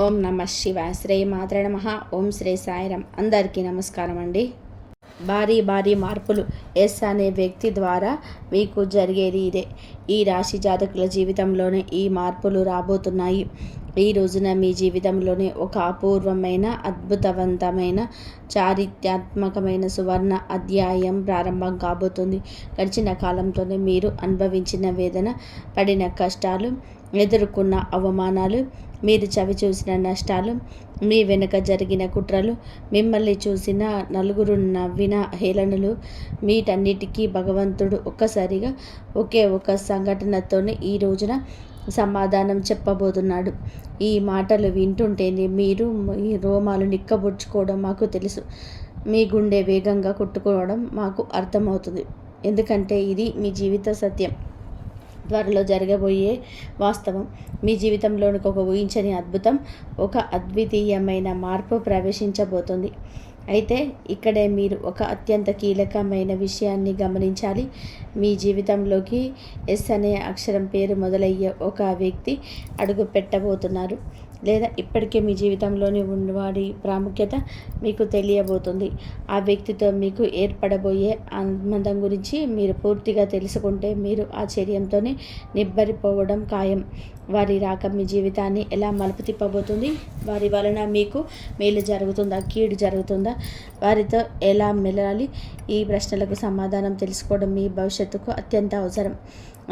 ఓం నమ శివాయ. శ్రీ మాత్రే నమః. ఓం శ్రీ సాయిరాం. అందరికీ నమస్కారం అండి. భారీ మార్పులు ఎస్ అనే వ్యక్తి ద్వారా మీకు జరిగేది ఇదే. ఈ రాశి జాతకుల జీవితంలోనే ఈ మార్పులు రాబోతున్నాయి. ఈ రోజున మీ జీవితంలోనే ఒక అపూర్వమైన, అద్భుతవంతమైన, చారిత్రాత్మకమైన సువర్ణ అధ్యాయం ప్రారంభం కాబోతుంది. గడిచిన కాలంతోనే మీరు అనుభవించిన వేదన, పడిన కష్టాలు, ఎదుర్కొన్న అవమానాలు, మీరు చవిచూసిన నష్టాలు, మీ వెనుక జరిగిన కుట్రలు, మిమ్మల్ని చూసిన నలుగురు నవ్విన హేళనలు, వీటన్నిటికీ భగవంతుడు ఒక్కసారిగా ఒకే ఒక సంఘటనతోనే ఈ రోజున సమాధానం చెప్పబోతున్నాడు. ఈ మాటలు వింటుంటేనే మీరు మీ రోమాలు నిక్కబొడుచుకోవడం మాకు తెలుసు. మీ గుండె వేగంగా కొట్టుకోవడం మాకు అర్థమవుతుంది. ఎందుకంటే ఇది మీ జీవిత సత్యం, త్వరలో జరగబోయే వాస్తవం. మీ జీవితంలోనికి ఒక ఊహించని అద్భుతం, ఒక అద్వితీయమైన మార్పు ప్రవేశించబోతుంది. అయితే ఇక్కడే మీరు ఒక అత్యంత కీలకమైన విషయాన్ని గమనించాలి. మీ జీవితంలోకి ఎస్ అనే అక్షరం పేరు మొదలయ్యే ఒక వ్యక్తి అడుగు పెట్టబోతున్నారు, లేదా ఇప్పటికే మీ జీవితంలోని ఉన్నవాడి ప్రాముఖ్యత మీకు తెలియబోతుంది. ఆ వ్యక్తితో మీకు ఏర్పడబోయే సంబంధం గురించి మీరు పూర్తిగా తెలుసుకుంటే మీరు ఆశ్చర్యంతోనే నిబ్బరిపోవడం ఖాయం. వారి రాక మీ జీవితాన్ని ఎలా మలుపు తిప్పబోతుంది? వారి వలన మీకు మేలు జరుగుతుందా, కీడు జరుగుతుందా? వారితో ఎలా మెలాలి? ఈ ప్రశ్నలకు సమాధానం తెలుసుకోవడం మీ భవిష్యత్తుకు అత్యంత అవసరం.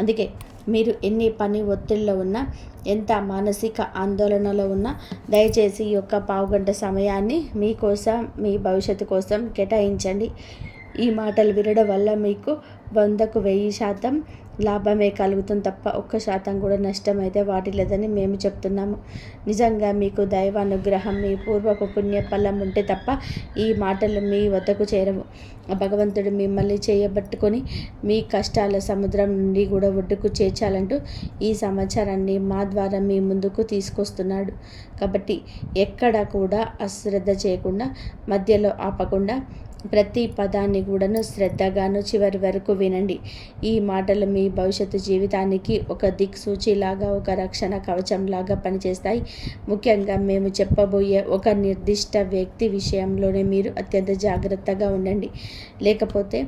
అందుకే మీరు ఎన్ని పని ఒత్తిడిలో ఉన్నా, ఎంత మానసిక ఆందోళనలో ఉన్నా, దయచేసి ఈ యొక్క పావుగంట సమయాన్ని మీకోసం, మీ భవిష్యత్తు కోసం కేటాయించండి. ఈ మాటలు వినడం వల్ల మీకు 100కు 1000% లాభమే కలుగుతుంది తప్ప 1% కూడా నష్టమైతే వాటిలేదని మేము చెప్తున్నాము. నిజంగా మీకు దైవ అనుగ్రహం, మీ పూర్వపు పుణ్య ఫలం ఉంటే తప్ప ఈ మాటలు మీ వద్దకు చేరవు. భగవంతుడు మిమ్మల్ని చేయబట్టుకొని మీ కష్టాల సముద్రం నుండి కూడా ఒడ్డుకు చేర్చాలంటూ ఈ సమాచారాన్ని మా ద్వారా మీ ముందుకు తీసుకొస్తున్నాడు. కాబట్టి ఎక్కడ కూడా అశ్రద్ధ చేయకుండా, మధ్యలో ఆపకుండా ప్రతి పదాన్ని కూడాను శ్రద్ధగాను చివరి వరకు వినండి. ఈ మాటలు మీ భవిష్యత్తు జీవితానికి ఒక దిక్సూచిలాగా, ఒక రక్షణ కవచంలాగా పనిచేస్తాయి. ముఖ్యంగా మేము చెప్పబోయే ఒక నిర్దిష్ట వ్యక్తి విషయంలోనే మీరు అత్యంత జాగ్రత్తగా ఉండండి. లేకపోతే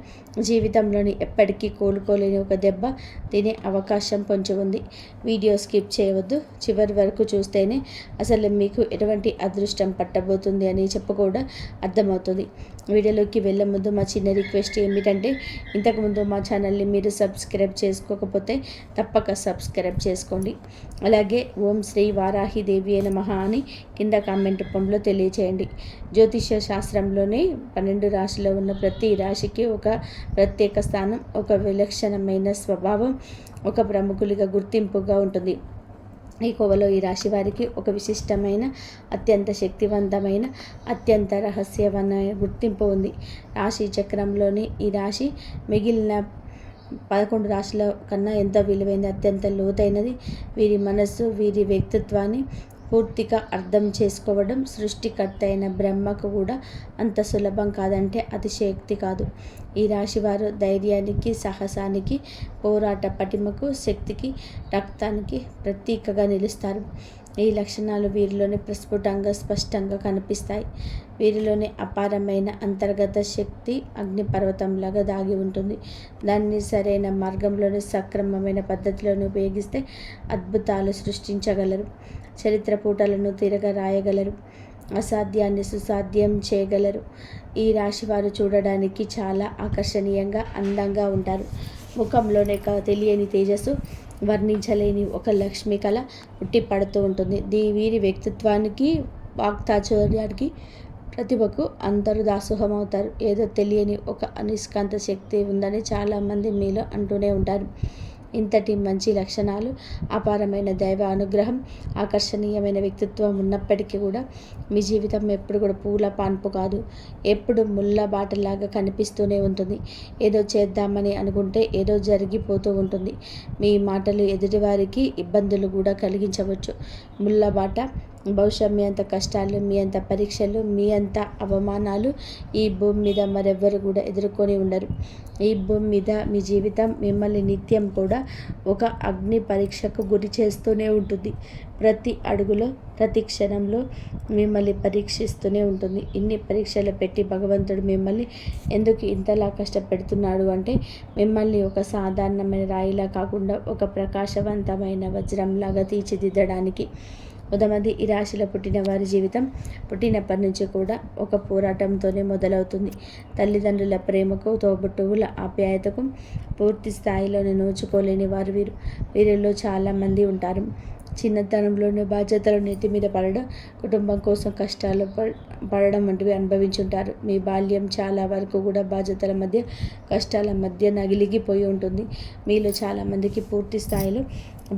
జీవితంలోని ఎప్పటికీ కోలుకోలేని ఒక దెబ్బ తినే అవకాశం పొంచి ఉంది. వీడియో స్కిప్ చేయవద్దు, చివరి వరకు చూస్తేనే అసలు మీకు ఎటువంటి అదృష్టం పట్టబోతుంది అని చెప్పుకోవడం అర్థమవుతుంది. వీడియోలోకి వెళ్ళే ముందు మా చిన్న రిక్వెస్ట్ ఏమిటంటే, ఇంతకుముందు మా ఛానల్ని మీరు సబ్స్క్రైబ్ చేసుకోకపోతే తప్పక సబ్స్క్రైబ్ చేసుకోండి. అలాగే ఓం శ్రీ వారాహి దేవి నమః అని కింద కామెంట్ రూపంలో తెలియచేయండి. జ్యోతిష్య శాస్త్రంలోనే 12 రాశిలో ఉన్న ప్రతి రాశికి ఒక ప్రత్యేక స్థానం, ఒక విలక్షణమైన స్వభావం, ఒక ప్రముఖులుగా గుర్తింపుగా ఉంటుంది. ఈ కోవలో ఈ రాశి వారికి ఒక విశిష్టమైన, అత్యంత శక్తివంతమైన, అత్యంత రహస్యమైన గుర్తింపు ఉంది. రాశి చక్రంలోని ఈ రాశి మిగిలిన 11 రాశుల కన్నా ఎంతో విలువైనది, అత్యంత లోతైనది. వీరి మనస్సు, వీరి వ్యక్తిత్వాన్ని పూర్తిగా అర్థం చేసుకోవడం సృష్టికర్త అయిన బ్రహ్మకు కూడా అంత సులభం కాదంటే అతిశయోక్తి కాదు. ఈ రాశివారు ధైర్యానికి, సాహసానికి, పోరాట పటిమకు, శక్తికి, రక్తానికి ప్రతీకగా నిలుస్తారు. ఈ లక్షణాలు వీరిలోని ప్రస్ఫుటంగా, స్పష్టంగా కనిపిస్తాయి. వీరిలోని అపారమైన అంతర్గత శక్తి అగ్నిపర్వతంలాగా దాగి ఉంటుంది. దాన్ని సరైన మార్గంలోని, సక్రమమైన పద్ధతిలోనే ఉపయోగిస్తే అద్భుతాలు సృష్టించగలరు. చరిత్ర పూటలను తిరగ రాయగలరు. అసాధ్యాన్ని సుసాధ్యం చేయగలరు. ఈ రాశివారు చూడడానికి చాలా ఆకర్షణీయంగా, అందంగా ఉంటారు. ముఖంలోనే తెలియని తేజస్సు, వర్ణించలేని ఒక లక్ష్మి కళ ఉట్టి పడుతూ ఉంటుంది. వీరి వ్యక్తిత్వానికి, వాక్చాతుర్యానికి, ప్రతిభకు అందరూ దాసోహమవుతారు. ఏదో తెలియని ఒక అనిష్కాంత శక్తి ఉందని చాలామంది మీలో అంటూనే ఉంటారు. ఇంతటి మంచి లక్షణాలు, అపారమైన దైవ అనుగ్రహం, ఆకర్షణీయమైన వ్యక్తిత్వం ఉన్నప్పటికీ కూడా మీ జీవితం ఎప్పుడు కూడా పూల పాన్పు కాదు. ఎప్పుడు ముళ్ళ బాటలాగా కనిపిస్తూనే ఉంటుంది. ఏదో చేద్దామని అనుకుంటే ఏదో జరిగిపోతూ ఉంటుంది. మీ మాటలు ఎదుటివారికి ఇబ్బందులు కూడా కలిగించవచ్చు. ముళ్ళ బాట బహుశా మీ అంత కష్టాలు, మీ అంత పరీక్షలు, మీ అంత అవమానాలు ఈ భూమి మీద మరెవ్వరు కూడా ఎదుర్కొని ఉండరు. ఈ భూమి మీద మీ జీవితం మిమ్మల్ని నిత్యం కూడా ఒక అగ్ని పరీక్షకు గురి చేస్తూనే ఉంటుంది. ప్రతి అడుగులో, ప్రతి క్షణంలో మిమ్మల్ని పరీక్షిస్తూనే ఉంటుంది. ఇన్ని పరీక్షలు పెట్టి భగవంతుడు మిమ్మల్ని ఎందుకు ఇంతలా కష్టపెడుతున్నాడు అంటే, మిమ్మల్ని ఒక సాధారణమైన రాయిలా కాకుండా ఒక ప్రకాశవంతమైన వజ్రంలాగా తీర్చిదిద్దడానికి. కొంతమంది ఈ రాశిలో పుట్టిన వారి జీవితం పుట్టినప్పటి నుంచి కూడా ఒక పోరాటంతోనే మొదలవుతుంది. తల్లిదండ్రుల ప్రేమకు, తోబుట్టువుల ఆప్యాయతకు పూర్తి స్థాయిలోనే నోచుకోలేని వారు వీరిలో చాలామంది ఉంటారు. చిన్నతనంలోనే బాధ్యతలు నెత్తి మీద పడడం, కుటుంబం కోసం కష్టాలు పడడం వంటివి అనుభవించుంటారు. మీ బాల్యం చాలా వరకు కూడా బాధ్యతల మధ్య, కష్టాల మధ్య నగిలిగిపోయి ఉంటుంది. మీలో చాలామందికి పూర్తి స్థాయిలో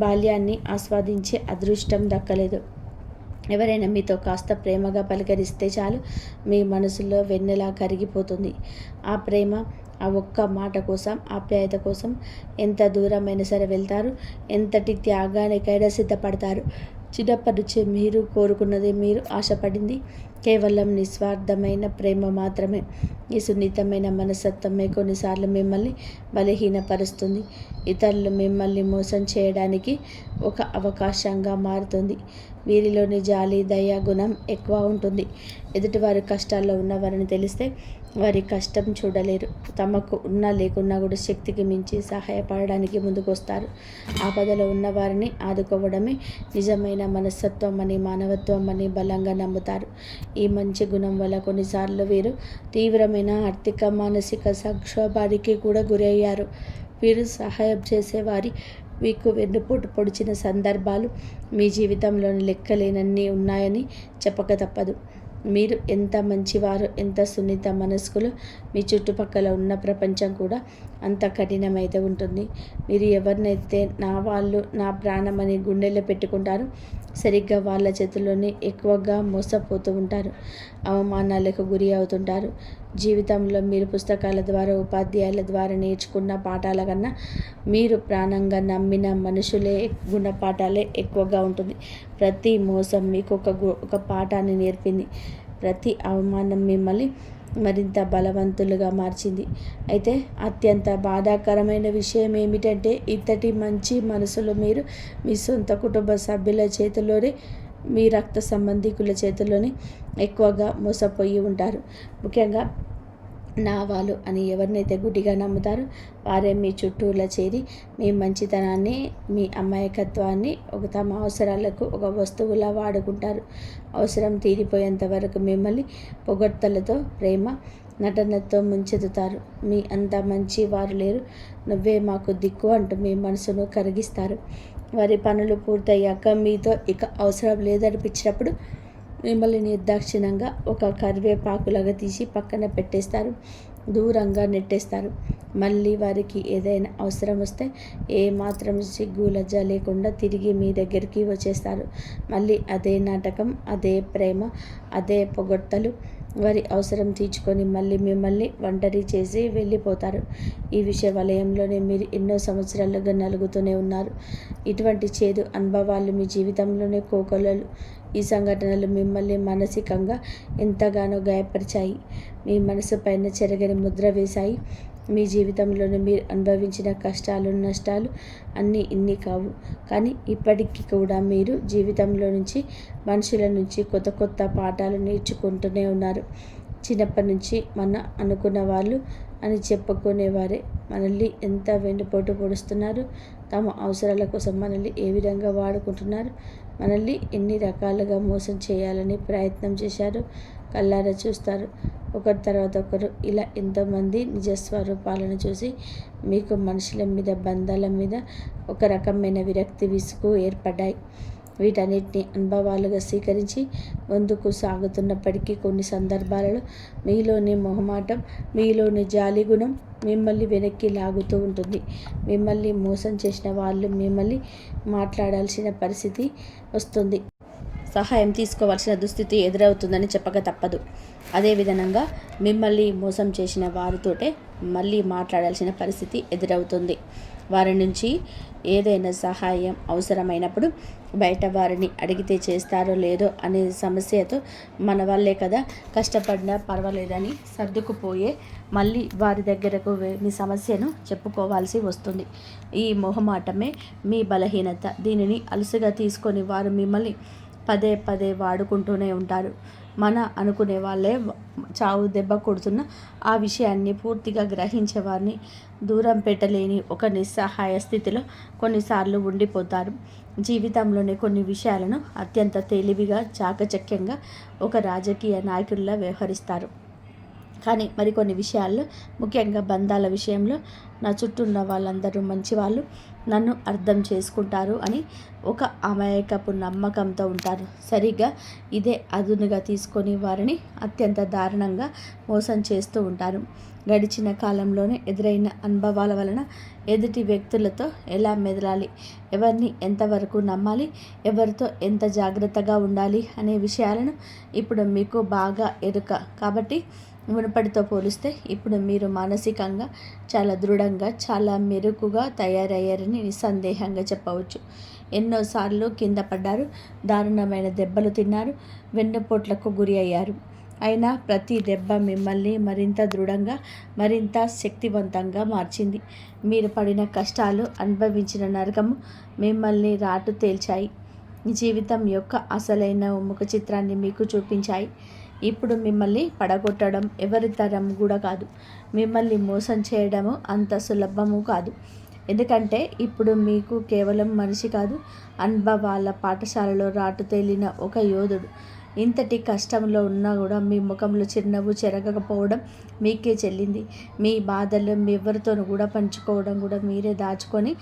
బాల్యాన్ని ఆస్వాదించే అదృష్టం దక్కలేదు. ఎవరైనా మీతో కాస్త ప్రేమగా పలకరిస్తే చాలు, మీ మనసులో వెన్నెలా కరిగిపోతుంది. ఆ ప్రేమ, ఆ ఒక్క మాట కోసం, ఆప్యాయత కోసం ఎంత దూరమైనా సరే వెళ్తారు, ఎంతటి త్యాగానికైనా సిద్ధపడతారు. చిన్నప్పటి నుంచే మీరు కోరుకున్నది, మీరు ఆశపడింది కేవలం నిస్వార్థమైన ప్రేమ మాత్రమే. ఈ సున్నితమైన మనస్తత్వమే కొన్నిసార్లు మిమ్మల్ని బలహీనపరుస్తుంది. ఇతరులు మిమ్మల్ని మోసం చేయడానికి ఒక అవకాశంగా మారుతుంది. వీరిలోని జాలి, దయ గుణం ఎక్కువ ఉంటుంది. ఎదుటివారు కష్టాల్లో ఉన్నవారని తెలిస్తే వారి కష్టం చూడలేరు. తమకు ఉన్నా లేకున్నా కూడా శక్తికి మించి సహాయపడడానికి ముందుకొస్తారు. ఆపదలో ఉన్నవారిని ఆదుకోవడమే నిజమైన మనస్తత్వం అని, మానవత్వం అని బలంగా నమ్ముతారు. ఈ మంచి గుణం వల్ల కొన్నిసార్లు వీరు తీవ్రమైన ఆర్థిక, మానసిక సంక్షోభానికి కూడా గురయ్యారు. వీరు సహాయం చేసేవారి మీకు వెన్నుపోటు పొడిచిన సందర్భాలు మీ జీవితంలోని లెక్కలేనన్నీ ఉన్నాయని చెప్పక తప్పదు. మీరు ఎంత మంచివారు, ఎంత సున్నిత మనస్కులు, మీ చుట్టుపక్కల ఉన్న ప్రపంచం కూడా అంత కఠినమైతే ఉంటుంది. మీరు ఎవరినైతే నా వాళ్ళు, నా ప్రాణమని గుండెల్లో పెట్టుకుంటారో సరిగ్గా వాళ్ళ చేతుల్లోనే ఎక్కువగా మోసపోతూ ఉంటారు, అవమానాలకు గురి అవుతుంటారు. జీవితంలో మీరు పుస్తకాల ద్వారా, ఉపాధ్యాయుల ద్వారా నేర్చుకున్న పాఠాల కన్నా మీరు ప్రాణంగా నమ్మిన మనుషులే గుణపాఠాలే ఎక్కువగా ఉంటుంది. ప్రతి మోసం మీకు ఒక పాఠాన్ని నేర్పింది. ప్రతి అవమానం మిమ్మల్ని మరింత బలవంతులుగా మార్చింది. అయితే అత్యంత బాధాకరమైన విషయం ఏమిటంటే, ఇంతటి మంచి మనసులు మీరు మీ సొంత కుటుంబ సభ్యుల చేతిలోనే, మీ రక్త సంబంధికుల చేతిలోనే ఎక్కువగా మోసపోయి ఉంటారు. ముఖ్యంగా నా వాళ్ళు అని ఎవరినైతే గుడ్డిగా నమ్ముతారో వారే మీ చుట్టూలా చేరి మీ మంచితనాన్ని, మీ అమాయకత్వాన్ని తమ అవసరాలకు ఒక వస్తువులా వాడుకుంటారు. అవసరం తీరిపోయేంత వరకు మిమ్మల్ని పొగడ్తలతో, ప్రేమ నటనతో ముంచెత్తుతారు. మీ అంత మంచి వారు లేరు, నువ్వే మాకు దిక్కు అంటూ మీ మనసును కరిగిస్తారు. వారి పనులు పూర్తయ్యాక మీతో ఇక అవసరం లేదనిపించినప్పుడు మిమ్మల్ని నిర్దాక్షిణ్యంగా ఒక కరివేపాకులాగా తీసి పక్కన పెట్టేస్తారు, దూరంగా నెట్టేస్తారు. మళ్ళీ వారికి ఏదైనా అవసరం వస్తే ఏమాత్రం సిగ్గు, లజ్జ లేకుండా తిరిగి మీ దగ్గరికి వచ్చేస్తారు. మళ్ళీ అదే నాటకం, అదే ప్రేమ, అదే పొగడ్తలు. వారి అవసరం తీర్చుకొని మళ్ళీ మిమ్మల్ని ఒంటరి చేసి వెళ్ళిపోతారు. ఈ విషయ వలయంలోనే మీరు ఎన్నో సంవత్సరాలుగా నలుగుతూనే ఉన్నారు. ఇటువంటి చేదు అనుభవాలు మీ జీవితంలోనే కోకొల్లలు. ఈ సంఘటనలు మిమ్మల్ని మానసికంగా ఎంతగానో గాయపరిచాయి, మీ మనసు పైన చెరగని ముద్ర వేశాయి. మీ జీవితంలోనే మీరు అనుభవించిన కష్టాలు, నష్టాలు అన్నీ ఇన్ని కావు. కానీ ఇప్పటికీ కూడా మీరు జీవితంలో నుంచి, మనుషుల నుంచి కొత్త కొత్త పాఠాలు నేర్చుకుంటూనే ఉన్నారు. చిన్నప్పటి నుంచి మన అనుకున్న వాళ్ళు అని చెప్పుకునేవారే మనల్ని ఎంత వెన్నుపోటు పొడుస్తున్నారు, తమ అవసరాల కోసం మనల్ని ఏ విధంగా వాడుకుంటున్నారు, మనల్ని ఎన్ని రకాలుగా మోసం చేయాలని ప్రయత్నం చేశారు కళ్ళారా చూస్తారు. ఒకరి తర్వాత ఒకరు ఇలా ఎంతోమంది నిజస్వరూపాలను చూసి మీకు మనుషుల మీద, బంధాల మీద ఒక రకమైన విరక్తి, విసుగు ఏర్పడ్డాయి. వీటన్నిటిని అనుభవాలుగా స్వీకరించి ముందుకు సాగుతున్నప్పటికీ కొన్ని సందర్భాలలో మీలోని మొహమాటం, మీలోని జాలి గుణం మిమ్మల్ని వెనక్కి లాగుతూ ఉంటుంది. మిమ్మల్ని మోసం చేసిన వాళ్ళు మిమ్మల్ని మాట్లాడాల్సిన పరిస్థితి వస్తుంది. సహాయం తీసుకోవాల్సిన దుస్థితి ఎదురవుతుందని చెప్పక తప్పదు. అదేవిధంగా మిమ్మల్ని మోసం చేసిన వారితోటే మళ్ళీ మాట్లాడాల్సిన పరిస్థితి ఎదురవుతుంది. వారి నుంచి ఏదైనా సహాయం అవసరమైనప్పుడు బయట వారిని అడిగితే చేస్తారో లేదో అనే సమస్యతో మన వాళ్ళే కదా, కష్టపడినా పర్వాలేదని సర్దుకుపోయే మళ్ళీ వారి దగ్గరకు మీ సమస్యను చెప్పుకోవాల్సి వస్తుంది. ఈ మొహమాటమే మీ బలహీనత. దీనిని అలుసుగా తీసుకొని వారు మిమ్మల్ని పదే పదే వాడుకుంటూనే ఉంటారు. మన అనుకునే వాళ్ళే చావు దెబ్బ కొడుతున్న ఆ విషయాన్ని పూర్తిగా గ్రహించే వారిని దూరం పెట్టలేని ఒక నిస్సహాయ స్థితిలో కొన్నిసార్లు ఉండిపోతారు. జీవితంలోని కొన్ని విషయాలను అత్యంత తెలివిగా, చాకచక్యంగా ఒక రాజకీయ నాయకుడిలా వ్యవహరిస్తారు. కానీ మరికొన్ని విషయాల్లో, ముఖ్యంగా బంధాల విషయంలో నా చుట్టూ ఉన్న వాళ్ళందరూ మంచివాళ్ళు, నన్ను అర్థం చేసుకుంటారు అని ఒక అమాయకపు నమ్మకంతో ఉంటారు. సరిగ్గా ఇదే అదునుగా తీసుకొని వారిని అత్యంత దారుణంగా మోసం చేస్తూ ఉంటారు. గడిచిన కాలంలోనే ఎదురైన అనుభవాల వలన ఎదుటి వ్యక్తులతో ఎలా మెదలాలి, ఎవరిని ఎంతవరకు నమ్మాలి, ఎవరితో ఎంత జాగ్రత్తగా ఉండాలి అనే విషయాలను ఇప్పుడు మీకు బాగా ఎరుక. కాబట్టి మునుపటితో పోలిస్తే ఇప్పుడు మీరు మానసికంగా చాలా దృఢంగా, చాలా మెరుకుగా తయారయ్యారని నిస్సందేహంగా చెప్పవచ్చు. ఎన్నోసార్లు కింద పడ్డారు, దారుణమైన దెబ్బలు తిన్నారు, వెన్నుపోట్లకు గురి అయ్యారు. అయినా ప్రతి దెబ్బ మిమ్మల్ని మరింత దృఢంగా, మరింత శక్తివంతంగా మార్చింది. మీరు పడిన కష్టాలు, అనుభవించిన నరకము మిమ్మల్ని రాటు తేల్చాయి. జీవితం యొక్క అసలైన ముఖ చిత్రాన్ని మీకు చూపించాయి. ఇప్పుడు మిమ్మల్ని పడగొట్టడం ఎవరి తరం కూడా కాదు. మిమ్మల్ని మోసం చేయడము అంత సులభము కాదు. ఎందుకంటే ఇప్పుడు మీకు కేవలం మనిషి కాదు, అనుభవాల పాఠశాలలో రాటు తేలిన ఒక యోధుడు. ఇంతటి కష్టంలో ఉన్నా కూడా మీ ముఖంలో చిరునవ్వు చెరగకపోవడం మీకే చెల్లింది. మీ బాధలు మీ ఎవరితోనూ కూడా పంచుకోవడం కూడా మీరే దాచుకొని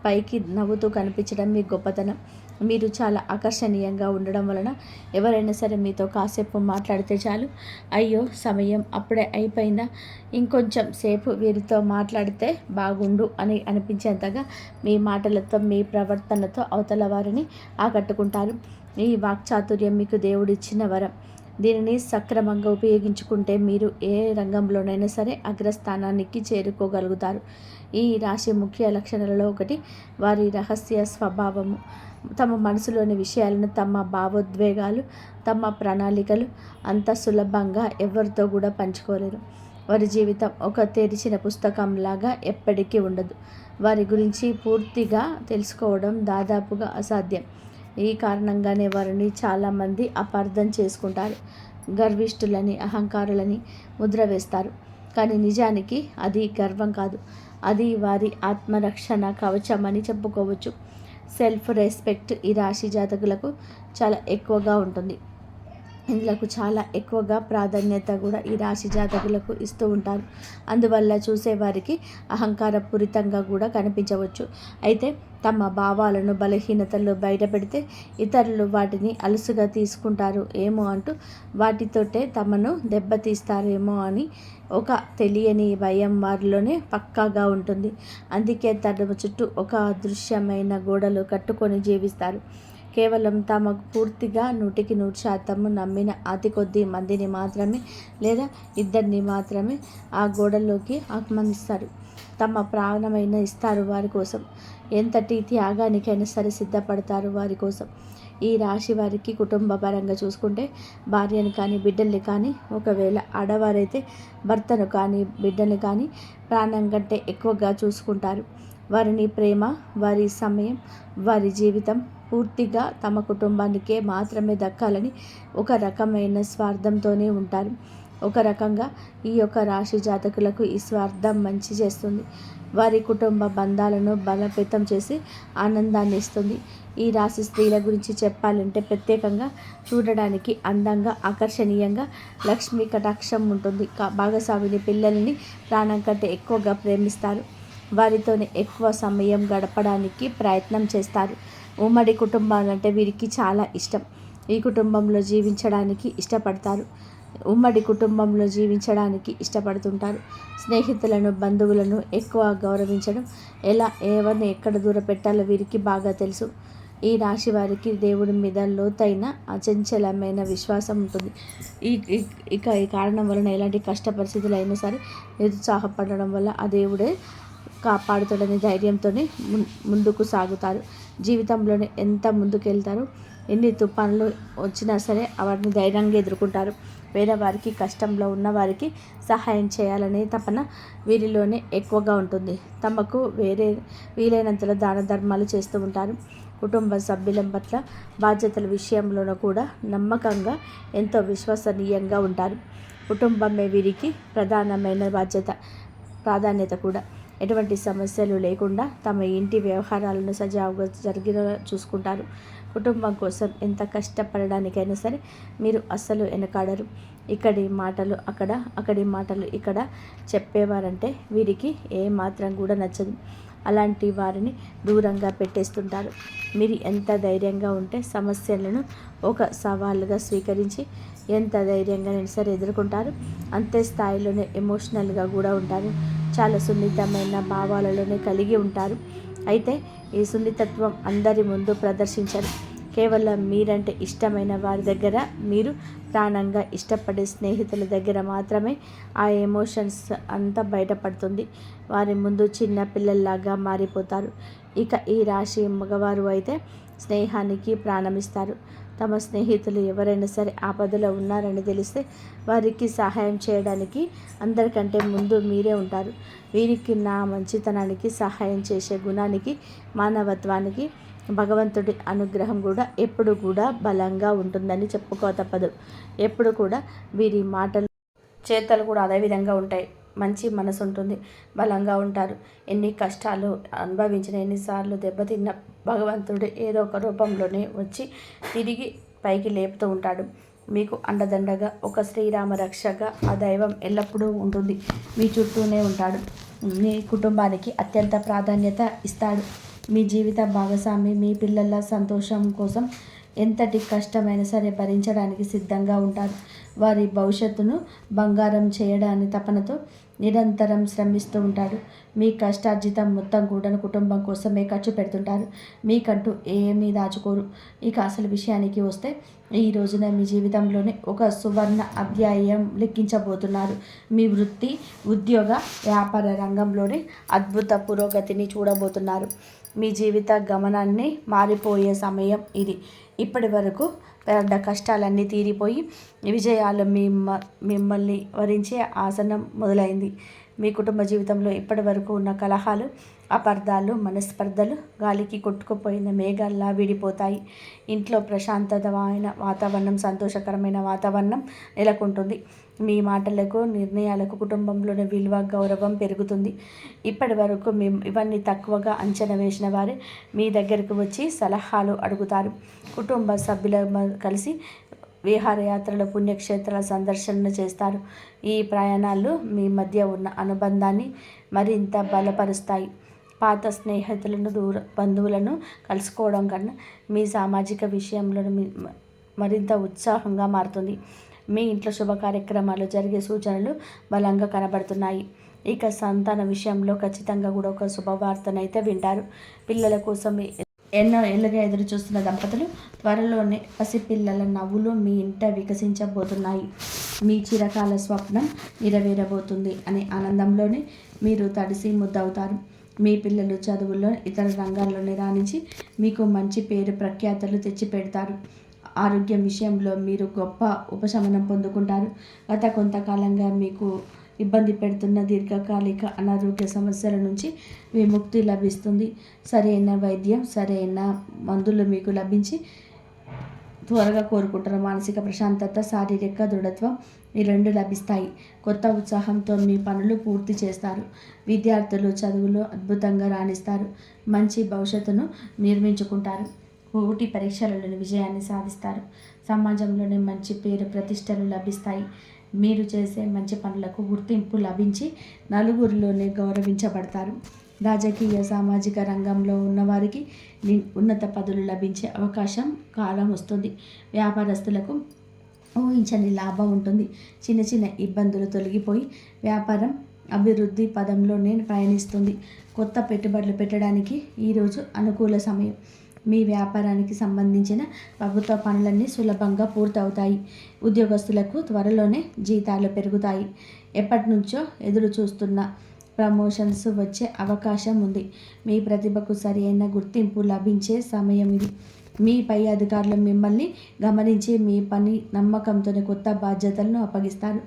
పైకి నవ్వుతూ కనిపించడం మీ గొప్పతనం. మీరు చాలా ఆకర్షణీయంగా ఉండడం వలన ఎవరైనా సరే మీతో కాసేపు మాట్లాడితే చాలు, అయ్యో సమయం అప్పుడే అయిపోయిందా, ఇంకొంచెం సేపు వీరితో మాట్లాడితే బాగుండు అని అనిపించేంతగా మీ మాటలతో, మీ ప్రవర్తనతో అవతల వారిని ఆకట్టుకుంటారు. ఈ వాక్చాతుర్యం మీకు దేవుడిచ్చిన వరం. దీనిని సక్రమంగా ఉపయోగించుకుంటే మీరు ఏ రంగంలోనైనా సరే అగ్రస్థానానికి చేరుకోగలుగుతారు. ఈ రాశి ముఖ్య లక్షణాలలో ఒకటి వారి రహస్య స్వభావము. తమ మనసులోని విషయాలను, తమ భావోద్వేగాలు, తమ ప్రణాళికలు అంత సులభంగా ఎవరితో కూడా పంచుకోలేరు. వారి జీవితం ఒక తెరిచిన పుస్తకంలాగా ఎప్పటికీ ఉండదు. వారి గురించి పూర్తిగా తెలుసుకోవడం దాదాపుగా అసాధ్యం. ఈ కారణంగానే వారిని చాలామంది అపార్థం చేసుకుంటారు, గర్విష్ఠులని, అహంకారులని ముద్ర వేస్తారు. కానీ నిజానికి అది గర్వం కాదు, అది వారి ఆత్మరక్షణ కవచం అని చెప్పుకోవచ్చు. సెల్ఫ్ రెస్పెక్ట్ ఈ రాశి జాతకులకు చాలా ఎక్కువగా ఉంటుంది. ఇందులకు చాలా ఎక్కువగా ప్రాధాన్యత కూడా ఈ రాశి జాతకులకు ఇస్తూ ఉంటారు. అందువల్ల చూసేవారికి అహంకారపూరితంగా కూడా కనిపించవచ్చు. అయితే తమ భావాలను, బలహీనతలు బయటపెడితే ఇతరులు వాటిని అలుసుగా తీసుకుంటారు ఏమో అంటూ వాటితోటే తమను దెబ్బతీస్తారేమో అని ఒక తెలియని భయం వారిలోనే పక్కాగా ఉంటుంది. అందుకే తమ చుట్టూ ఒక అదృశ్యమైన గోడలు కట్టుకొని జీవిస్తారు. కేవలం తమకు పూర్తిగా 100% నమ్మిన అతి కొద్ది మందిని మాత్రమే, లేదా ఇద్దరిని మాత్రమే ఆ గోడల్లోకి ఆహ్వానిస్తారు. తమ ప్రాణమైన ఇస్తారు వారి కోసం. ఎంతటి త్యాగానికైనా సరే సిద్ధపడతారు వారి కోసం. ఈ రాశి వారికి కుటుంబ పరంగా చూసుకుంటే భార్యను కానీ, బిడ్డల్ని కానీ, ఒకవేళ ఆడవారైతే భర్తను కానీ, బిడ్డను కానీ ప్రాణం కంటే ఎక్కువగా చూసుకుంటారు. వారిని ప్రేమ, వారి సమయం, వారి జీవితం పూర్తిగా తమ కుటుంబానికే మాత్రమే దక్కాలని ఒక రకమైన స్వార్థంతోనే ఉంటారు. ఒక రకంగా ఈ యొక్క రాశి జాతకులకు ఈ స్వార్థం మంచి చేస్తుంది. వారి కుటుంబ బంధాలను బలోపేతం చేసి ఆనందాన్ని ఇస్తుంది. ఈ రాశి స్త్రీల గురించి చెప్పాలంటే ప్రత్యేకంగా చూడడానికి అందంగా, ఆకర్షణీయంగా, లక్ష్మీ కటాక్షం ఉంటుంది. భాగస్వామిని, పిల్లల్ని ప్రాణం కంటే ఎక్కువగా ప్రేమిస్తారు. వారితోనే ఎక్కువ సమయం గడపడానికి ప్రయత్నం చేస్తారు. ఉమ్మడి కుటుంబాలంటే వీరికి చాలా ఇష్టం. ఈ కుటుంబంలో జీవించడానికి ఇష్టపడతారు. ఉమ్మడి కుటుంబంలో జీవించడానికి ఇష్టపడుతుంటారు. స్నేహితులను, బంధువులను ఎక్కువ గౌరవించడం, ఎలా ఎవరిని ఎక్కడ దూర పెట్టాలో వీరికి బాగా తెలుసు. ఈ రాశి వారికి దేవుడి మీద లోతైన అచంచలమైన విశ్వాసం ఉంటుంది. ఈ కారణం వలన ఎలాంటి కష్ట పరిస్థితులు అయినా సరే నిరుత్సాహపడడం వల్ల ఆ దేవుడే కాపాడుతాడనే ధైర్యంతోనే ముందుకు సాగుతారు. జీవితంలోనే ఎంత ముందుకెళ్తారు, ఎన్ని తుఫానులు వచ్చినా సరే వాటిని ధైర్యంగా ఎదుర్కొంటారు. పేదవారికి, కష్టంలో ఉన్నవారికి సహాయం చేయాలనే తపన వీరిలోనే ఎక్కువగా ఉంటుంది. తమకు వీలైనంతలో దాన ధర్మాలు చేస్తూ ఉంటారు. కుటుంబ సభ్యుల పట్ల బాధ్యతల విషయంలోనూ కూడా నమ్మకంగా, ఎంతో విశ్వసనీయంగా ఉంటారు. కుటుంబమే వీరికి ప్రధానమైన ప్రాధాన్యత కూడా. ఎటువంటి సమస్యలు లేకుండా తమ ఇంటి వ్యవహారాలను సజావుగా జరిగేలా చూసుకుంటారు. కుటుంబం కోసం ఎంత కష్టపడడానికైనా సరే మీరు అస్సలు వెనకాడరు. ఇక్కడి మాటలు అక్కడ, అక్కడి మాటలు ఇక్కడ చెప్పేవారంటే వీరికి ఏమాత్రం కూడా నచ్చదు. అలాంటి వారిని దూరంగా పెట్టేస్తుంటారు. మీరు ఎంత ధైర్యంగా ఉంటే సమస్యలను ఒక సవాలుగా స్వీకరించి ఎంత ధైర్యంగా సరే ఎదుర్కొంటారు. అంతే స్థాయిలోనే ఎమోషనల్గా కూడా ఉంటారు. చాలా సున్నితమైన భావాలలోనే కలిగి ఉంటారు. అయితే ఈ సున్నితత్వం అందరి ముందు ప్రదర్శించరు. కేవలం మీరంటే ఇష్టమైన వారి దగ్గర, మీరు ప్రాణంగా ఇష్టపడే స్నేహితుల దగ్గర మాత్రమే ఆ ఎమోషన్స్ అంతా బయటపడుతుంది. వారి ముందు చిన్న పిల్లల్లాగా మారిపోతారు. ఇక ఈ రాశి మగవారు అయితే స్నేహానికి ప్రాణమిస్తారు. తమ స్నేహితులు ఎవరైనా సరే ఆపదలో ఉన్నారని తెలిస్తే వారికి సహాయం చేయడానికి అందరికంటే ముందు మీరే ఉంటారు. వీరికి నా మంచితనానికి, సహాయం చేసే గుణానికి, మానవత్వానికి భగవంతుడి అనుగ్రహం కూడా ఎప్పుడు కూడా బలంగా ఉంటుందని చెప్పుకో తప్పదు. ఎప్పుడు కూడా వీరి మాటలు, చేతలు కూడా అదే విధంగా ఉంటాయి. మంచి మనసు ఉంటుంది, బలంగా ఉంటారు. ఎన్ని కష్టాలు అనుభవించిన, ఎన్నిసార్లు దెబ్బతిన్న భగవంతుడు ఏదో ఒక రూపంలోనే వచ్చి తిరిగి పైకి లేపుతూ ఉంటాడు. మీకు అండదండగా ఒక శ్రీరామ రక్షగా ఆ దైవం ఎల్లప్పుడూ ఉంటుంది. మీ చుట్టూనే ఉంటాడు. మీ కుటుంబానికి అత్యంత ప్రాధాన్యత ఇస్తాడు. మీ జీవిత భాగస్వామి మీ పిల్లల సంతోషం కోసం ఎంతటి కష్టమైనా సరే భరించడానికి సిద్ధంగా ఉంటారు. వారి భవిష్యత్తును బంగారం చేయడాని తపనతో నిరంతరం శ్రమిస్తూ ఉంటాడు. మీ కష్టార్జితం మొత్తం కూడా కుటుంబం కోసమే ఖర్చు పెడుతుంటారు. మీకంటూ ఏమీ దాచుకోరు. ఇక అసలు విషయానికి వస్తే ఈ రోజున మీ జీవితంలోనే ఒక సువర్ణ అధ్యాయం లిఖించబోతున్నారు. మీ వృత్తి, ఉద్యోగ, వ్యాపార రంగంలోనే అద్భుత పురోగతిని చూడబోతున్నారు. మీ జీవిత గమనాన్ని మారిపోయే సమయం ఇది. ఇప్పటి వరకు పడ్డ కష్టాలన్నీ తీరిపోయి విజయాలు మిమ్మల్ని వరించే ఆసనం మొదలైంది. మీ కుటుంబ జీవితంలో ఇప్పటి వరకు ఉన్న కలహాలు, అపార్థాలు, మనస్పర్ధలు గాలికి కొట్టుకుపోయిన మేఘాల్లా విడిపోతాయి. ఇంట్లో ప్రశాంతమైన వాతావరణం, సంతోషకరమైన వాతావరణం నెలకొంటుంది. మీ మాటలకు, నిర్ణయాలకు కుటుంబంలోని విలువ, గౌరవం పెరుగుతుంది. ఇప్పటి వరకు ఇవన్నీ తక్కువగా అంచనా వేసిన వారే మీ దగ్గరకు వచ్చి సలహాలు అడుగుతారు. కుటుంబ సభ్యులు కలిసి విహారయాత్రలు, పుణ్యక్షేత్రాల సందర్శన చేస్తారు. ఈ ప్రయాణాలు మీ మధ్య ఉన్న అనుబంధాన్ని మరింత బలపరుస్తాయి. పాత స్నేహితులను, బంధువులను కలుసుకోవడం కన్నా మీ సామాజిక విషయంలో మరింత ఉత్సాహంగా మారుతుంది. మీ ఇంట్లో శుభ కార్యక్రమాలు జరిగే సూచనలు బలంగా కనబడుతున్నాయి. ఇక సంతాన విషయంలో ఖచ్చితంగా కూడా ఒక శుభవార్తనైతే వింటారు. పిల్లల కోసం ఎన్నో ఏళ్ళుగా ఎదురు చూస్తున్న దంపతులు త్వరలోనే పసిపిల్లల నవ్వులు మీ ఇంట వికసించబోతున్నాయి. మీ చిరకాల స్వప్నం నెరవేరబోతుంది అనే ఆనందంలోనే మీరు తడిసి ముద్దవుతారు. మీ పిల్లలు చదువుల్లో, ఇతర రంగాల్లోనే రాణించి మీకు మంచి పేరు ప్రఖ్యాతలు తెచ్చిపెడతారు. ఆరోగ్యం విషయంలో మీరు గొప్ప ఉపశమనం పొందుకుంటారు. గత కొంతకాలంగా మీకు ఇబ్బంది పెడుతున్న దీర్ఘకాలిక అనారోగ్య సమస్యల నుంచి విముక్తి లభిస్తుంది. సరైన వైద్యం, సరైన మందులు మీకు లభించి త్వరగా కోరుకుంటారు. మానసిక ప్రశాంతత, శారీరక దృఢత్వం ఈ రెండు లభిస్తాయి. కొత్త ఉత్సాహంతో మీ పనులు పూర్తి చేస్తారు. విద్యార్థులు చదువులో అద్భుతంగా రాణిస్తారు. మంచి భవిష్యత్తును నిర్మించుకుంటారు. పోటీ పరీక్షలలో విజయాన్ని సాధిస్తారు. సమాజంలోనే మంచి పేరు ప్రతిష్టలు లభిస్తాయి. మీరు చేసే మంచి పనులకు గుర్తింపు లభించి నలుగురిలోనే గౌరవించబడతారు. రాజకీయ, సామాజిక రంగంలో ఉన్నవారికి ఉన్నత పదవులు లభించే అవకాశం కాలం వస్తుంది. వ్యాపారస్తులకు ఊహించని లాభం ఉంటుంది. చిన్న చిన్న ఇబ్బందులు తొలగిపోయి వ్యాపారం అభివృద్ధి పదంలోనే పయనిస్తుంది. కొత్త పెట్టుబడులు పెట్టడానికి ఈరోజు అనుకూల సమయం. మీ వ్యాపారానికి సంబంధించిన ప్రభుత్వ పనులన్నీ సులభంగా పూర్తవుతాయి. ఉద్యోగస్తులకు త్వరలోనే జీతాలు పెరుగుతాయి. ఎప్పటి నుంచో ఎదురు చూస్తున్న ప్రమోషన్స్ వచ్చే అవకాశం ఉంది. మీ ప్రతిభకు సరైన గుర్తింపు లభించే సమయం ఇది. మీ పై అధికారులు మిమ్మల్ని గమనించి మీ పని నమ్మకంతోనే కొత్త బాధ్యతలను అప్పగిస్తారు.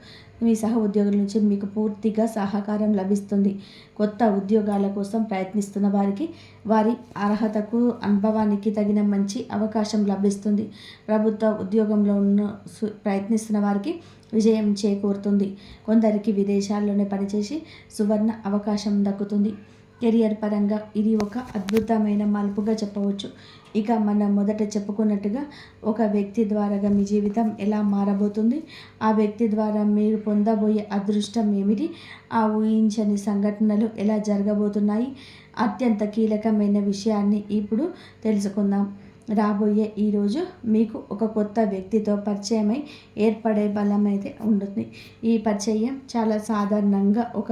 మీ సహ ఉద్యోగుల నుంచి మీకు పూర్తిగా సహకారం లభిస్తుంది. కొత్త ఉద్యోగాల కోసం ప్రయత్నిస్తున్న వారికి వారి అర్హతకు అనుభవానికి తగిన మంచి అవకాశం లభిస్తుంది. ప్రభుత్వ ఉద్యోగంలో ప్రయత్నిస్తున్న వారికి విజయం చేకూరుతుంది. కొందరికి విదేశాల్లోనే పనిచేసి సువర్ణ అవకాశం దక్కుతుంది. కెరియర్ పరంగా ఇది ఒక అద్భుతమైన మలుపుగా చెప్పవచ్చు. ఇక మనం మొదట చెప్పుకున్నట్టుగా ఒక వ్యక్తి ద్వారా మీ జీవితం ఎలా మారబోతుంది, ఆ వ్యక్తి ద్వారా మీరు పొందబోయే అదృష్టం ఏమిటి, ఆ ఊహించని సంఘటనలు ఎలా జరగబోతున్నాయి, అత్యంత కీలకమైన విషయాన్ని ఇప్పుడు తెలుసుకుందాం. రాబోయే ఈరోజు మీకు ఒక కొత్త వ్యక్తితో పరిచయమై ఏర్పడే బలం అయితే ఉంటుంది. ఈ పరిచయం చాలా సాధారణంగా ఒక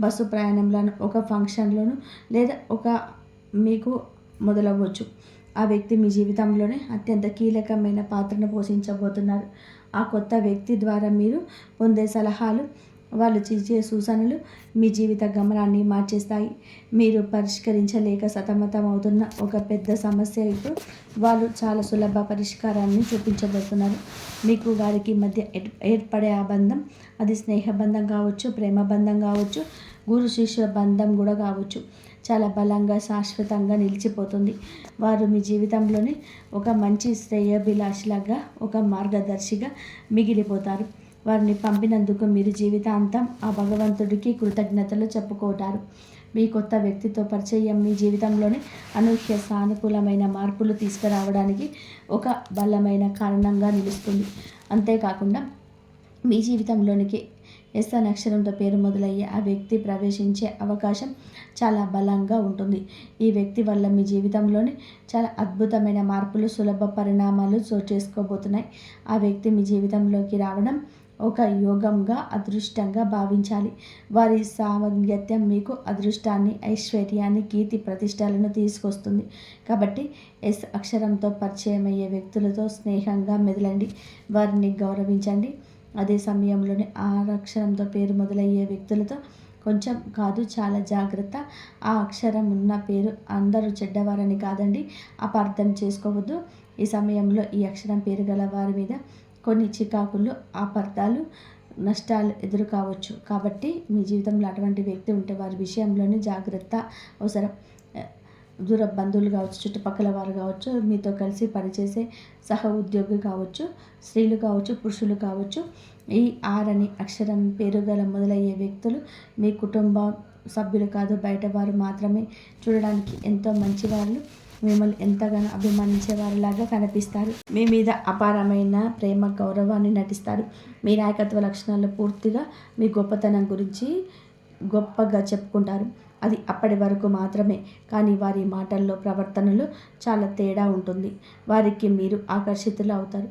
బస్సు ప్రయాణంలోను, ఒక ఫంక్షన్లోను లేదా మీకు మొదలవ్వచ్చు. ఆ వ్యక్తి మీ జీవితంలోనే అత్యంత కీలకమైన పాత్రను పోషించబోతున్నారు. ఆ కొత్త వ్యక్తి ద్వారా మీరు పొందే సలహాలు, వాళ్ళు చేసే సూచనలు మీ జీవిత గమనాన్ని మార్చేస్తాయి. మీరు పరిష్కరించలేక సతమతం అవుతున్న ఒక పెద్ద సమస్య ఇప్పుడు వాళ్ళు చాలా సులభ పరిష్కారాన్ని చూపించబోతున్నారు. మీకు వారికి మధ్య ఏర్పడే ఆ బంధం, అది స్నేహబంధం కావచ్చు, ప్రేమ బంధం కావచ్చు, గురు శిష్య బంధం కూడా కావచ్చు, చాలా బలంగా శాశ్వతంగా నిలిచిపోతుంది. వారు మీ జీవితంలోని ఒక మంచి శ్రేయోభిలాషిలాగా, ఒక మార్గదర్శిగా మిగిలిపోతారు. వారిని పంపినందుకు మీరు జీవితాంతం ఆ భగవంతుడికి కృతజ్ఞతలు చెప్పుకుంటారు. మీ కొత్త వ్యక్తితో పరిచయం మీ జీవితంలోని అనూహ్య సానుకూలమైన మార్పులు తీసుకురావడానికి ఒక బలమైన కారణంగా నిలుస్తుంది. అంతేకాకుండా మీ జీవితంలోనికి ఎస్ అనే అక్షరంతో పేరు మొదలయ్యే ఆ వ్యక్తి ప్రవేశించే అవకాశం చాలా బలంగా ఉంటుంది. ఈ వ్యక్తి వల్ల మీ జీవితంలోని చాలా అద్భుతమైన మార్పులు, సులభ పరిణామాలు చోటు చేసుకోబోతున్నాయి. ఆ వ్యక్తి మీ జీవితంలోకి రావడం ఒక యోగంగా, అదృష్టంగా భావించాలి. వారి సామర్థ్యం మీకు అదృష్టాన్ని, ఐశ్వర్యాన్ని, కీర్తి ప్రతిష్టలను తీసుకొస్తుంది. కాబట్టి ఎస్ అక్షరంతో పరిచయం అయ్యే వ్యక్తులతో స్నేహంగా మెదలండి, వారిని గౌరవించండి. అదే సమయంలోనే ఆ అక్షరంతో పేరు మొదలయ్యే వ్యక్తులతో కొంచెం కాదు, చాలా జాగ్రత్త. ఆ అక్షరం ఉన్న పేరు అందరూ చెడ్డవారని కాదండి, అపార్థం చేసుకోవద్దు. ఈ సమయంలో ఈ అక్షరం పేరు గల వారి మీద కొన్ని చికాకులు, అపార్థాలు, నష్టాలు ఎదురు కావచ్చు. కాబట్టి మీ జీవితంలో అటువంటి వ్యక్తి ఉంటే వారి విషయంలోనే జాగ్రత్త అవసరం. దూర బంధువులు కావచ్చు, చుట్టుపక్కల వారు కావచ్చు, మీతో కలిసి పనిచేసే సహ ఉద్యోగి కావచ్చు, స్త్రీలు కావచ్చు, పురుషులు కావచ్చు. ఈ ఆర్ అని అక్షరం పేరు గల మొదలయ్యే వ్యక్తులు మీ కుటుంబ సభ్యులు కాదు, బయట వారు మాత్రమే. చూడడానికి ఎంతో మంచివాళ్ళు, మిమ్మల్ని ఎంతగానో అభిమానించేవారిలాగా కనిపిస్తారు. మీ మీద అపారమైన ప్రేమ, గౌరవాన్ని నటిస్తారు. మీ నాయకత్వ లక్షణాలు పూర్తిగా మీ గొప్పతనం గురించి గొప్పగా చెప్పుకుంటారు. అది అప్పటి వరకు మాత్రమే. కానీ వారి మాటల్లో, ప్రవర్తనలో చాలా తేడా ఉంటుంది. వారికి మీరు ఆకర్షితులు అవుతారు.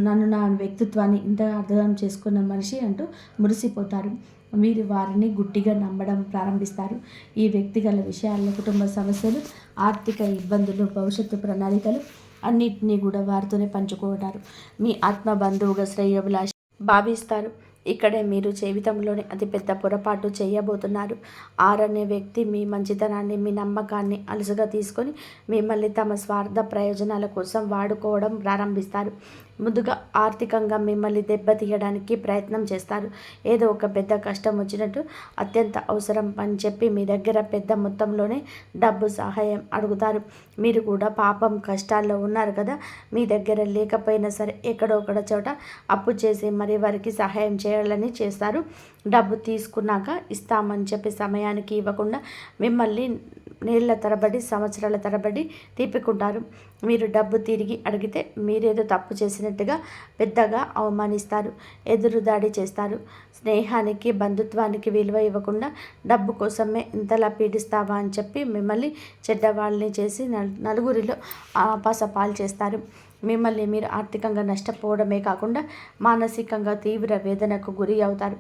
నన్ను, నా వ్యక్తిత్వాన్ని ఇంతగా అర్థం చేసుకున్న మనిషి అంటూ మురిసిపోతారు. మీరు వారిని గుడ్డిగా నమ్మడం ప్రారంభిస్తారు. ఈ వ్యక్తిగత విషయాల్లో కుటుంబ సమస్యలు, ఆర్థిక ఇబ్బందులు, భవిష్యత్తు ప్రణాళికలు అన్నిటినీ కూడా వారితోనే పంచుకుంటారు. మీ ఆత్మ బంధువుగా శ్రేయోభిలాష భావిస్తారు. ఇక్కడే మీరు జీవితంలోని అతిపెద్ద పొరపాటు చేయబోతున్నారు. ఆర్ అనే వ్యక్తి మీ మంచితనాన్ని, మీ నమ్మకాన్ని అలుసుగా తీసుకొని మిమ్మల్ని తమ స్వార్థ ప్రయోజనాల కోసం వాడుకోవడం ప్రారంభిస్తారు. ముందుగా ఆర్థికంగా మిమ్మల్ని దెబ్బతీయడానికి ప్రయత్నం చేస్తారు. ఏదో ఒక పెద్ద కష్టం వచ్చినట్టు అత్యంత అవసరం అని చెప్పి మీ దగ్గర పెద్ద మొత్తంలోనే డబ్బు సహాయం అడుగుతారు. మీరు కూడా పాపం కష్టాల్లో ఉన్నారు కదా, మీ దగ్గర లేకపోయినా సరే ఎక్కడో ఒక చోట అప్పు చేసి మరి వారికి సహాయం చేయాలని చేస్తారు. డబ్బు తీసుకున్నాక ఇస్తామని చెప్పి సమయానికి ఇవ్వకుండా మిమ్మల్ని నెలల తరబడి, సంవత్సరాల తరబడి తిప్పుకుంటారు. మీరు డబ్బు తిరిగి అడిగితే మీరేదో తప్పు చేసినట్టుగా పెద్దగా అవమానిస్తారు, ఎదురుదాడి చేస్తారు. స్నేహానికి, బంధుత్వానికి విలువ ఇవ్వకుండా డబ్బు కోసమే ఇంతలా పీడిస్తావా అని చెప్పి మిమ్మల్ని చెడ్డవాళ్ళని చేసి నలుగురిలో ఆపాసపాలు చేస్తారు. మిమ్మల్ని మీరు ఆర్థికంగా నష్టపోవడమే కాకుండా మానసికంగా తీవ్ర వేదనకు గురి అవుతారు.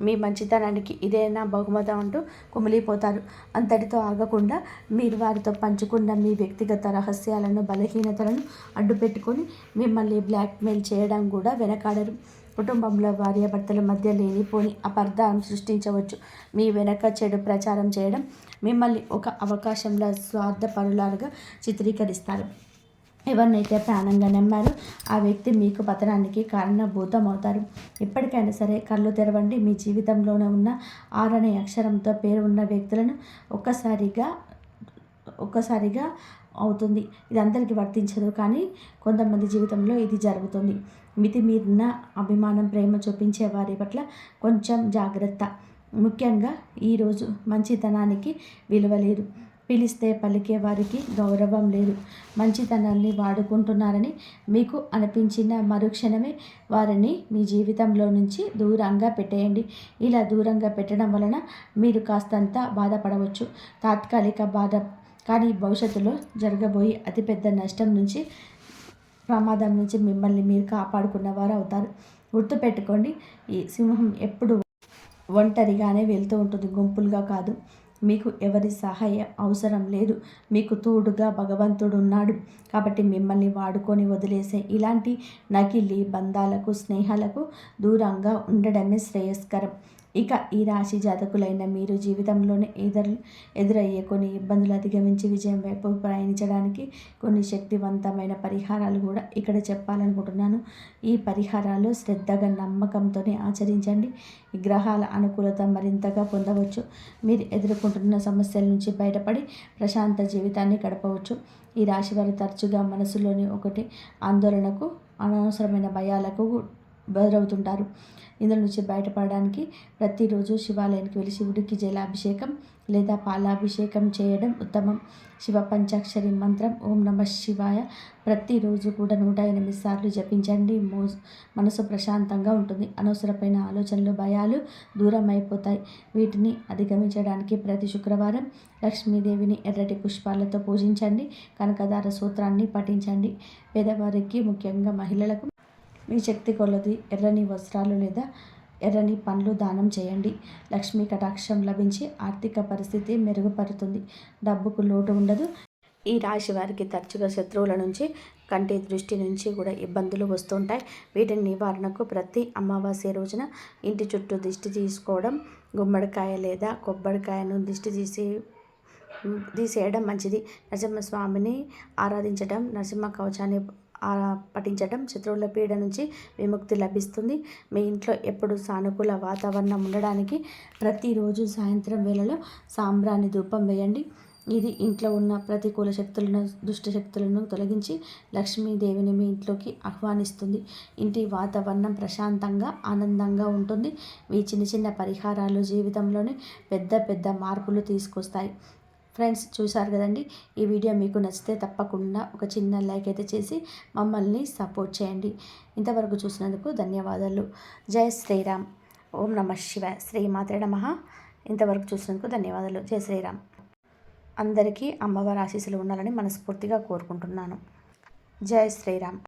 మీ మంచితనానికి ఇదేనా బహుమతం అంటూ కుమిలిపోతారు. అంతటితో ఆగకుండా మీరు వారితో పంచుకున్న మీ వ్యక్తిగత రహస్యాలను, బలహీనతలను అడ్డుపెట్టుకొని మిమ్మల్ని బ్లాక్మెయిల్ చేయడం కూడా వెనకాడరు. కుటుంబంలో భార్యాభర్తల మధ్య లేనిపోని అపార్థాలను సృష్టించవచ్చు. మీ వెనక చెడు ప్రచారం చేయడం, మిమ్మల్ని ఒక అవకాశంలో స్వార్థపరులాగా చిత్రీకరిస్తారు. ఎవరినైతే ప్రాణంగా నమ్మారో ఆ వ్యక్తి మీకు పతనానికి కారణభూతం అవుతారు. ఇప్పటికైనా సరే కళ్ళు తెరవండి. మీ జీవితంలోనే ఉన్న 6 అనే అక్షరంతో పేరు ఉన్న వ్యక్తులను ఒక్కసారిగా అవుతుంది. ఇది అందరికీ వర్తించదు, కానీ కొంతమంది జీవితంలో ఇది జరుగుతుంది. మితిమీరిన అభిమానం, ప్రేమ చూపించే వారి పట్ల కొంచెం జాగ్రత్త. ముఖ్యంగా ఈరోజు మంచితనానికి విలువ లేదు. పిలిస్తే పలికే వారికి గౌరవం లేదు. మంచితనాన్ని వాడుకుంటున్నారని మీకు అనిపించిన మరుక్షణమే వారిని మీ జీవితంలో నుంచి దూరంగా పెట్టేయండి. ఇలా దూరంగా పెట్టడం వలన మీరు కాస్తంత బాధపడవచ్చు. తాత్కాలిక బాధ, కానీ భవిష్యత్తులో జరగబోయే అతిపెద్ద నష్టం నుంచి, ప్రమాదం నుంచి మిమ్మల్ని మీరు కాపాడుకున్నవారు అవుతారు. గుర్తుపెట్టుకోండి, ఈ సింహం ఎప్పుడు ఒంటరిగానే వెళ్తూ ఉంటుంది, గుంపులుగా కాదు. మీకు ఎవరి సహాయం అవసరం లేదు. మీకు తోడుగా భగవంతుడు ఉన్నాడు. కాబట్టి మిమ్మల్ని వాడుకొని వదిలేసే ఇలాంటి నకిలీ బంధాలకు, స్నేహాలకు దూరంగా ఉండడమే శ్రేయస్కరం. ఇక ఈ రాశి జాతకులైన మీరు జీవితంలోనే ఎదురయ్యే కొన్ని ఇబ్బందులు అధిగమించి విజయం వైపు ప్రయాణించడానికి కొన్ని శక్తివంతమైన పరిహారాలు కూడా ఇక్కడ చెప్పాలనుకుంటున్నాను. ఈ పరిహారాలు శ్రద్ధగా, నమ్మకంతోనే ఆచరించండి. ఈ గ్రహాల అనుకూలత మరింతగా పొందవచ్చు. మీరు ఎదుర్కొంటున్న సమస్యల నుంచి బయటపడి ప్రశాంత జీవితాన్ని గడపవచ్చు. ఈ రాశి వారు తరచుగా మనసులోని ఒకటి ఆందోళనకు, అనవసరమైన భయాలకు బెదరవుతుంటారు. ఇందులో నుంచి బయటపడడానికి ప్రతిరోజు శివాలయానికి వెళ్ళి శివుడికి జలాభిషేకం లేదా పాలాభిషేకం చేయడం ఉత్తమం. శివ పంచాక్షరి మంత్రం ఓం నమః శివాయ ప్రతిరోజు కూడా 108 సార్లు జపించండి. మనసు ప్రశాంతంగా ఉంటుంది. అనవసరమైన ఆలోచనలు, భయాలు దూరం అయిపోతాయి. వీటిని అధిగమించడానికి ప్రతి శుక్రవారం లక్ష్మీదేవిని ఎర్రటి పుష్పాలతో పూజించండి. కనకదార సూత్రాన్ని పఠించండి. పేదవారికి, ముఖ్యంగా మహిళలకు మీ శక్తి కొలది ఎర్రని వస్త్రాలు లేదా ఎర్రని పండ్లు దానం చేయండి. లక్ష్మీ కటాక్షం లభించి ఆర్థిక పరిస్థితి మెరుగుపడుతుంది. డబ్బుకు లోటు ఉండదు. ఈ రాశి వారికి తరచుగా శత్రువుల నుంచి, కంటి దృష్టి నుంచి కూడా ఇబ్బందులు వస్తుంటాయి. వీటిని నివారణకు ప్రతి అమావాస్య రోజున ఇంటి చుట్టూ దిష్టి తీసుకోవడం, గుమ్మడికాయ లేదా కొబ్బరికాయను దిష్టి తీసేయడం మంచిది. నరసింహస్వామిని ఆరాధించడం, నరసింహ కవచాన్ని పఠించడం శత్రువుల పీడ నుంచి విముక్తి లభిస్తుంది. మీ ఇంట్లో ఎప్పుడు సానుకూల వాతావరణం ఉండడానికి ప్రతిరోజు సాయంత్రం వేళలో సాంబ్రాణి ధూపం వేయండి. ఇది ఇంట్లో ఉన్న ప్రతికూల శక్తులను, దుష్ట శక్తులను తొలగించి లక్ష్మీదేవిని మీ ఇంట్లోకి ఆహ్వానిస్తుంది. ఇంటి వాతావరణం ప్రశాంతంగా, ఆనందంగా ఉంటుంది. మీ చిన్న చిన్న పరిహారాలు జీవితంలోనే పెద్ద పెద్ద మార్పులు తీసుకొస్తాయి. ఫ్రెండ్స్, చూసారు కదండి. ఈ వీడియో మీకు నచ్చితే తప్పకుండా ఒక చిన్న లైక్ అయితే చేసి మమ్మల్ని సపోర్ట్ చేయండి. ఇంతవరకు చూసినందుకు ధన్యవాదాలు. జై శ్రీరామ్. ఓం నమః శివాయ. శ్రీమాత్రే నమః. ఇంతవరకు చూసినందుకు ధన్యవాదాలు. జై శ్రీరామ్. అందరికీ అమ్మవారి ఆశీస్సులు ఉండాలని మనస్ఫూర్తిగా కోరుకుంటున్నాను. జై శ్రీరామ్.